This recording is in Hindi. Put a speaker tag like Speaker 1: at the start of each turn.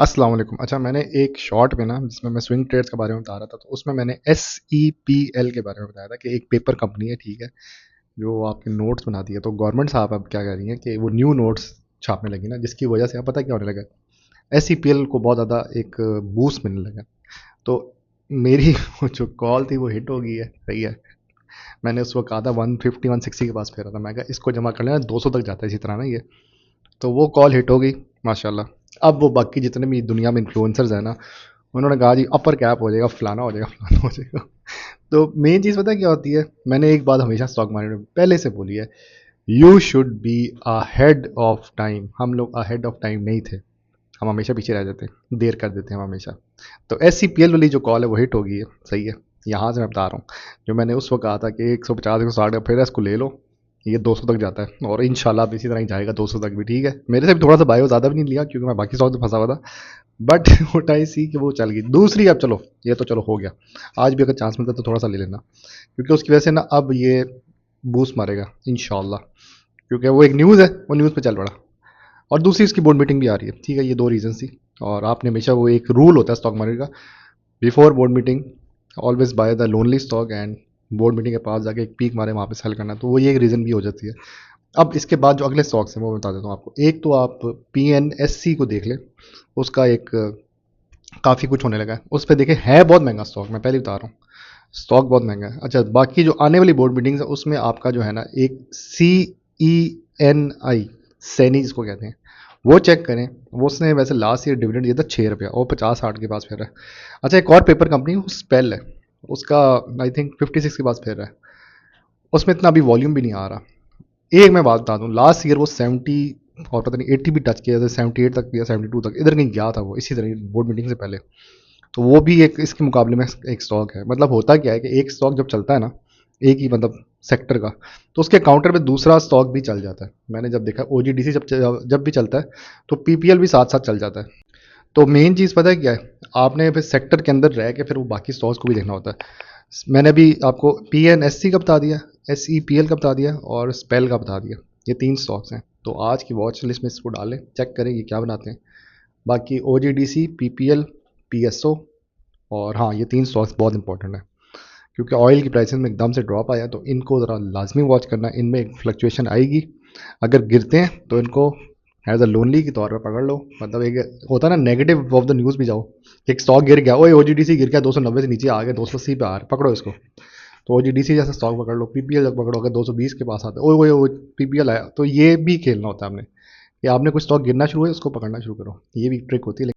Speaker 1: अस्सलाम वालेकुम। अच्छा, मैंने एक शॉर्ट में ना जिसमें मैं स्विंग ट्रेड्स के बारे में बता रहा था, तो उसमें मैंने SEPL के बारे में बताया था कि एक पेपर कंपनी है, ठीक है, जो आपके नोट्स बनाती है। तो गवर्नमेंट साहब अब क्या कर रही है कि वो न्यू नोट्स छापने लगी ना, जिसकी वजह से अब पता क्या होने लगा, SEPL को बहुत ज़्यादा एक बूस्ट मिलने लगा। तो मेरी वो जो कॉल थी वो हिट हो गई है, सही है। मैंने उस वक्त कहा था 150 160 के पास फेरा था, मैं कहा इसको जमा कर लेना, 200 तक जाता है इसी तरह ना ये। तो वो कॉल हिट हो गई माशाल्लाह। अब वो बाकी जितने भी दुनिया में इन्फ्लुएंसर्स हैं ना, उन्होंने कहा जी अपर कैप हो जाएगा, फलाना हो जाएगा, फलाना हो जाएगा। तो मेन चीज़ पता है क्या होती है, मैंने एक बात हमेशा स्टॉक मार्केट में पहले से बोली है, you should be ahead of time. हम लोग अहेड ऑफ टाइम नहीं थे, हम हमेशा पीछे रह जाते हैं, देर कर देते हैं हम हमेशा। तो SCPL वाली जो कॉल है वो हिट हो गई है, सही है। यहाँ से मैं बता रहा हूँ, जो मैंने उस वक्त कहा था कि 150 160 फिर इसको ले लो, ये 200 तक जाता है और इंशाल्लाह अब इसी तरह ही जाएगा 200 तक भी, ठीक है। मेरे से भी थोड़ा सा बायो ज़्यादा भी नहीं लिया क्योंकि मैं बाकी स्टॉक में फंसा हुआ था, बट होता ही सी कि वो चल गई दूसरी। अब चलो, ये तो चलो हो गया। आज भी अगर चांस मिलता तो थोड़ा सा ले लेना, क्योंकि उसकी वजह से ना अब ये बूस्ट मारेगा इंशाल्लाह, क्योंकि वो एक न्यूज़ है, वो न्यूज़ पे चल पड़ा। और दूसरी इसकी बोर्ड मीटिंग भी आ रही है, ठीक है। ये दो रीजन थी। और आपने हमेशा, वो एक रूल होता है स्टॉक मार्केट का, before board meeting always by the lonely stock, and board meeting के पास जाके एक पीक मारे, वहाँ पे सेल करना। तो वो ये एक रीज़न भी हो जाती है। अब इसके बाद जो अगले स्टॉक्स हैं वो बता देता हूँ आपको। एक तो आप PNSC को देख लें, उसका एक काफ़ी कुछ होने लगा है उस पर। देखें, है बहुत महंगा स्टॉक, मैं पहले बता रहा हूँ, स्टॉक बहुत महंगा है। अच्छा, बाकी जो आने वाली बोर्ड मीटिंग्स है उसमें आपका जो है ना, एक CENI, सैनी जिसको कहते हैं, वो चेक करें। वो उसने वैसे लास्ट ईयर डिविडेंड दिया था ₹6 और 50-60 के पास फिर रहा है। अच्छा, एक और पेपर कंपनी है स्पेल है, उसका आई थिंक 56 के पास फिर रहा है। उसमें इतना अभी वॉल्यूम भी नहीं आ रहा। एक मैं बात बता दूं, लास्ट ईयर वो 70 और पता नहीं 80 भी टच किया था, 78 तक या 72 तक इधर कहीं गया था वो, इसी तरह बोर्ड मीटिंग से पहले। तो वो भी एक इसके मुकाबले में एक स्टॉक है। मतलब होता क्या है कि एक स्टॉक जब चलता है ना, एक ही मतलब सेक्टर का, तो उसके काउंटर पे दूसरा स्टॉक भी चल जाता है। मैंने जब देखा OGDC जब भी चलता है, तो PPL भी साथ साथ चल जाता है। तो मेन चीज़ पता है क्या है, आपने फिर सेक्टर के अंदर रह के फिर वो बाकी स्टॉक्स को भी देखना होता है। मैंने अभी आपको PNSC का बता दिया, SEPL का बता दिया और स्पेल का बता दिया। ये 3 स्टॉक्स हैं। तो आज की वॉच लिस्ट में इसको डालें, चेक करें ये क्या बनाते हैं। बाकी OGDC, PPL, PSO, और हाँ, ये 3 स्टॉक्स बहुत इंपॉर्टेंट है, क्योंकि ऑयल की प्राइसेस में एकदम से ड्रॉप आया, तो इनको ज़रा लाजमी वॉच करना। इनमें एक फ्लक्चुएशन आएगी, अगर गिरते हैं तो इनको एज अ लोनली के तौर पर पकड़ लो। मतलब एक होता है ना, नेगेटिव ऑफ द न्यूज़ भी जाओ। एक स्टॉक गिर गया, ओए OGDC गिर गया, 290 से नीचे आ गया, 280 पे आ रहा है, पकड़ो इसको। तो OGDC जैसा स्टॉक पकड़ लो। PPL पकड़ो, अगर 220 के पास आता है, ओए ओए PPL आया, तो ये भी खेलना होता है आपने, कि आपने कुछ स्टॉक गिरना शुरू है उसको पकड़ना शुरू करो। ये भी ट्रिक होती है।